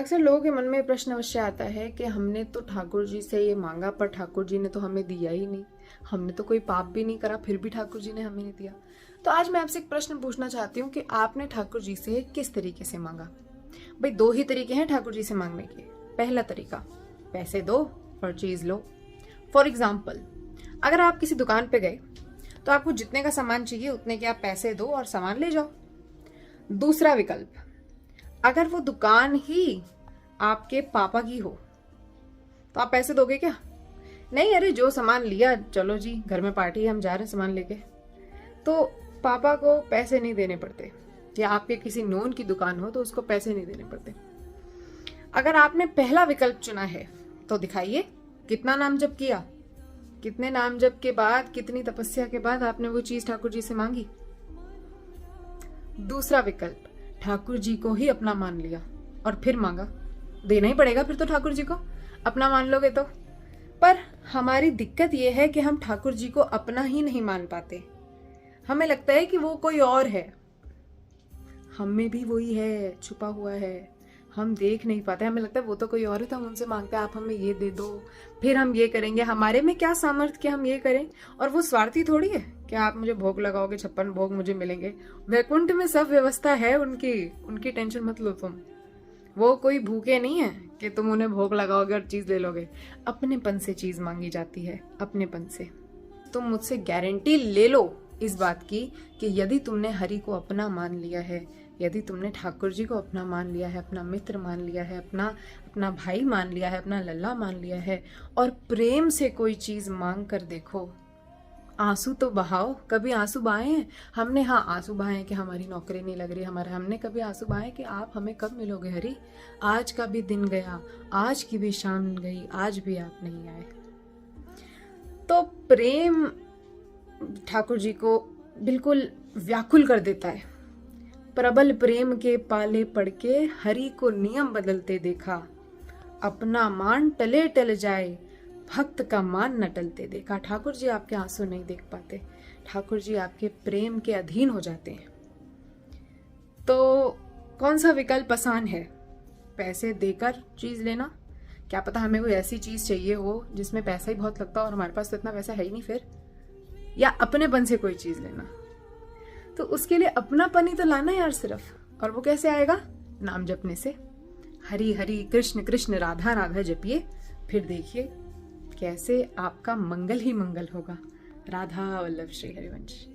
अक्सर लोगों के मन में प्रश्न अवश्य आता है कि हमने तो ठाकुर जी से ये मांगा पर ठाकुर जी ने तो हमें दिया ही नहीं। हमने तो कोई पाप भी नहीं करा, फिर भी ठाकुर जी ने हमें नहीं दिया। तो आज मैं आपसे एक प्रश्न पूछना चाहती हूँ कि आपने ठाकुर जी से किस तरीके से मांगा। भाई दो ही तरीके हैं ठाकुर जी से मांगने के। पहला तरीका, पैसे दो और चीज लो। फॉर एग्जाम्पल, अगर आप किसी दुकान पे गए तो आपको जितने का सामान चाहिए उतने के आप पैसे दो और सामान ले जाओ। दूसरा विकल्प, अगर वो दुकान ही आपके पापा की हो तो आप पैसे दोगे क्या? नहीं, अरे जो सामान लिया, चलो जी घर में पार्टी है, हम जा रहे हैं सामान लेके। तो पापा को पैसे नहीं देने पड़ते। या आपके किसी नोन की दुकान हो तो उसको पैसे नहीं देने पड़ते। अगर आपने पहला विकल्प चुना है तो दिखाइए कितना नाम जप किया, कितने नाम जप के बाद, कितनी तपस्या के बाद आपने वो चीज ठाकुर जी से मांगी। दूसरा विकल्प, ठाकुर जी को ही अपना मान लिया और फिर मांगा। देना ही पड़ेगा फिर तो ठाकुर जी को, अपना मान लोगे तो। पर हमारी दिक्कत यह है कि हम ठाकुर जी को अपना ही नहीं मान पाते। हमें लगता है कि वो कोई और है। हम में भी वही है, छुपा हुआ है, हम देख नहीं पाते। हमें लगता है वो तो कोई और है तो हम उनसे मांगते हैं आप हमें ये दे दो, फिर हम ये करेंगे। हमारे में क्या सामर्थ्य कि हम ये करें? और वो स्वार्थी थोड़ी है कि आप मुझे भोग लगाओगे, 56 भोग मुझे मिलेंगे। वैकुंठ में सब व्यवस्था है उनकी टेंशन मत लो तुम। वो कोई भूखे नहीं है कि तुम उन्हें भोग लगाओगे और चीज ले लोगे। अपनेपन से चीज मांगी जाती है, अपनेपन से। तुम मुझसे गारंटी ले लो इस बात की कि यदि तुमने हरि को अपना मान लिया है, यदि तुमने ठाकुर जी को अपना मान लिया है, अपना मित्र मान लिया है, अपना भाई मान लिया है, अपना लल्ला मान लिया है, और प्रेम से कोई चीज मांग कर देखो। आंसू तो बहाओ। कभी आंसू बहाए हैं हमने? हाँ, आंसू बहाए कि हमारी नौकरी नहीं लग रही हमारा। हमने कभी आंसू बहाए कि आप हमें कब मिलोगे हरि? आज का भी दिन गया, आज की भी शाम गई, आज भी आप नहीं आए। तो प्रेम ठाकुर जी को बिल्कुल व्याकुल कर देता है। प्रबल प्रेम के पाले पड़ के हरि को नियम बदलते देखा। अपना मान टले टल जाए, भक्त का मान न टलते देखा। ठाकुर जी आपके आंसू नहीं देख पाते, ठाकुर जी आपके प्रेम के अधीन हो जाते हैं। तो कौन सा विकल्प आसान है? पैसे देकर चीज लेना? क्या पता हमें कोई ऐसी चीज चाहिए हो जिसमें पैसा ही बहुत लगता हो और हमारे पास तो इतना पैसा है ही नहीं फिर। या अपनेपन से कोई चीज लेना? तो उसके लिए अपनापन ही तो लाना है यार सिर्फ। और वो कैसे आएगा? नाम जपने से। हरि हरि कृष्ण कृष्ण राधा राधा जपिए, फिर देखिए कैसे आपका मंगल ही मंगल होगा। राधा वल्लभ श्री हरिवंश।